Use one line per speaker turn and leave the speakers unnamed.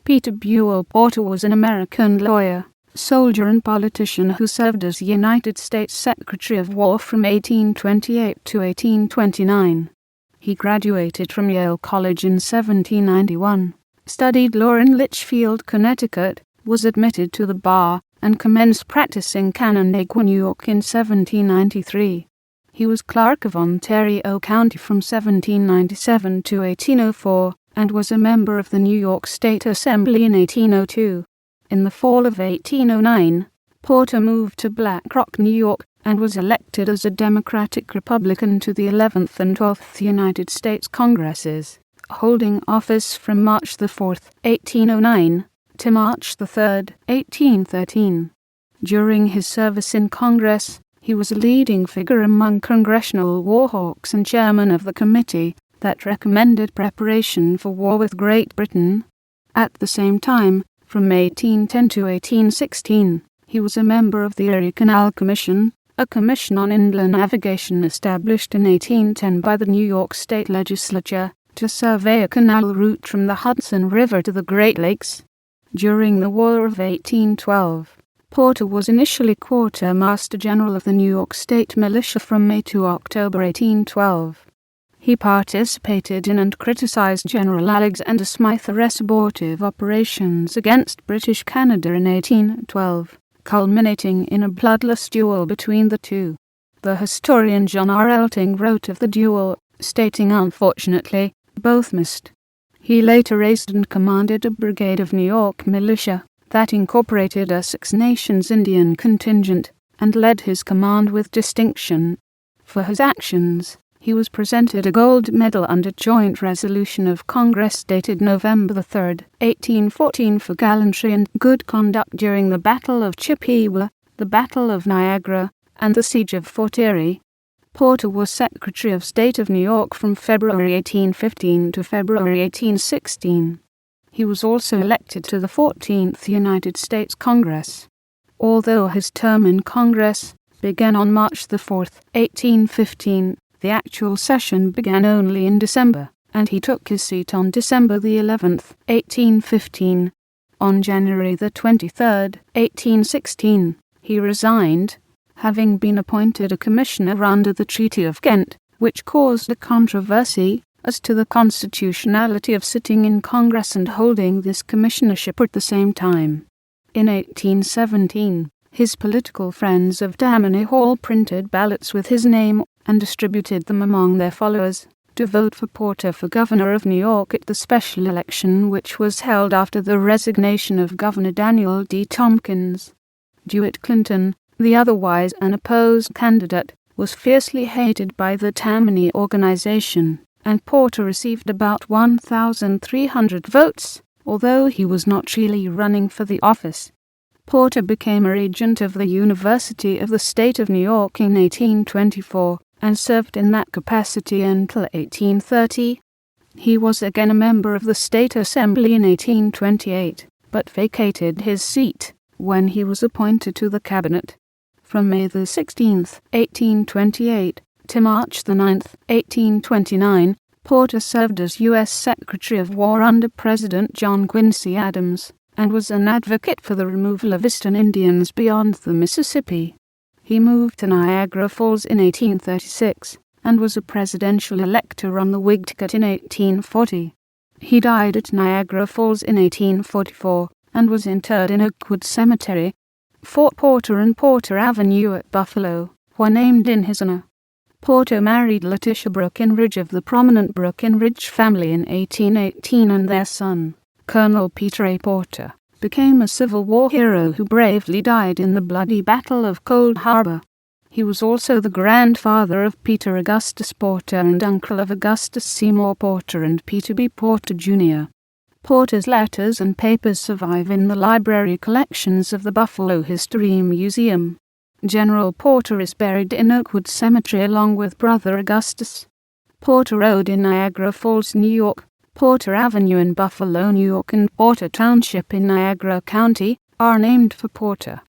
Peter Buell Porter was an American lawyer, soldier and politician who served as United States Secretary of War from 1828 to 1829. He graduated from Yale College in 1791, studied law in Litchfield, Connecticut, was admitted to the bar, and commenced practicing Canandaigua, New York in 1793. He was Clerk of Ontario County from 1797 to 1804, and was a member of the New York State Assembly in 1802. In the fall of 1809, Porter moved to Black Rock, New York, and was elected as a Democratic Republican to the 11th and 12th United States Congresses, holding office from March 4, 1809, to March 3, 1813. During his service in Congress, he was a leading figure among Congressional war hawks and chairman of the committee that recommended preparation for war with Great Britain. At the same time, from 1810 to 1816, he was a member of the Erie Canal Commission, a commission on inland navigation established in 1810 by the New York State Legislature to survey a canal route from the Hudson River to the Great Lakes. During the War of 1812, Porter was initially Quartermaster General of the New York State Militia from May to October 1812. He participated in and criticized General Alexander Smythe's abortive operations against British Canada in 1812, culminating in a bloodless duel between the two. The historian John R. Elting wrote of the duel, stating, "Unfortunately, both missed." He later raised and commanded a brigade of New York militia that incorporated a Six Nations Indian contingent, and led his command with distinction. For his actions, he was presented a gold medal under joint resolution of Congress dated November 3, 1814 for gallantry and good conduct during the Battle of Chippewa, the Battle of Niagara, and the Siege of Fort Erie. Porter was Secretary of State of New York from February 1815 to February 1816. He was also elected to the 14th United States Congress. Although his term in Congress began on March 4, 1815, the actual session began only in December, and he took his seat on December 11, 1815. On January 23, 1816, he resigned, having been appointed a commissioner under the Treaty of Ghent, which caused a controversy as to the constitutionality of sitting in Congress and holding this commissionership at the same time. In 1817, his political friends of Tammany Hall printed ballots with his name and distributed them among their followers to vote for Porter for governor of New York at the special election which was held after the resignation of Governor Daniel D. Tompkins. DeWitt Clinton, the otherwise unopposed candidate, was fiercely hated by the Tammany organization, and Porter received about 1,300 votes, although he was not really running for the office. Porter became a regent of the University of the State of New York in 1824, and served in that capacity until 1830. He was again a member of the State Assembly in 1828, but vacated his seat when he was appointed to the cabinet. From May 16, 1828, to March 9, 1829, Porter served as U.S. Secretary of War under President John Quincy Adams, and was an advocate for the removal of Eastern Indians beyond the Mississippi. He moved to Niagara Falls in 1836, and was a presidential elector on the Whig ticket in 1840. He died at Niagara Falls in 1844, and was interred in Oakwood Cemetery. Fort Porter and Porter Avenue at Buffalo were named in his honor. Porter married Letitia Breckinridge of the prominent Breckinridge family in 1818, and their son, Colonel Peter A. Porter, became a Civil War hero who bravely died in the bloody Battle of Cold Harbor. He was also the grandfather of Peter Augustus Porter and uncle of Augustus Seymour Porter and Peter B. Porter, Jr. Porter's letters and papers survive in the library collections of the Buffalo History Museum. General Porter is buried in Oakwood Cemetery along with brother Augustus. Porter Road in Niagara Falls, New York, Porter Avenue in Buffalo, New York, and Porter Township in Niagara County are named for Porter.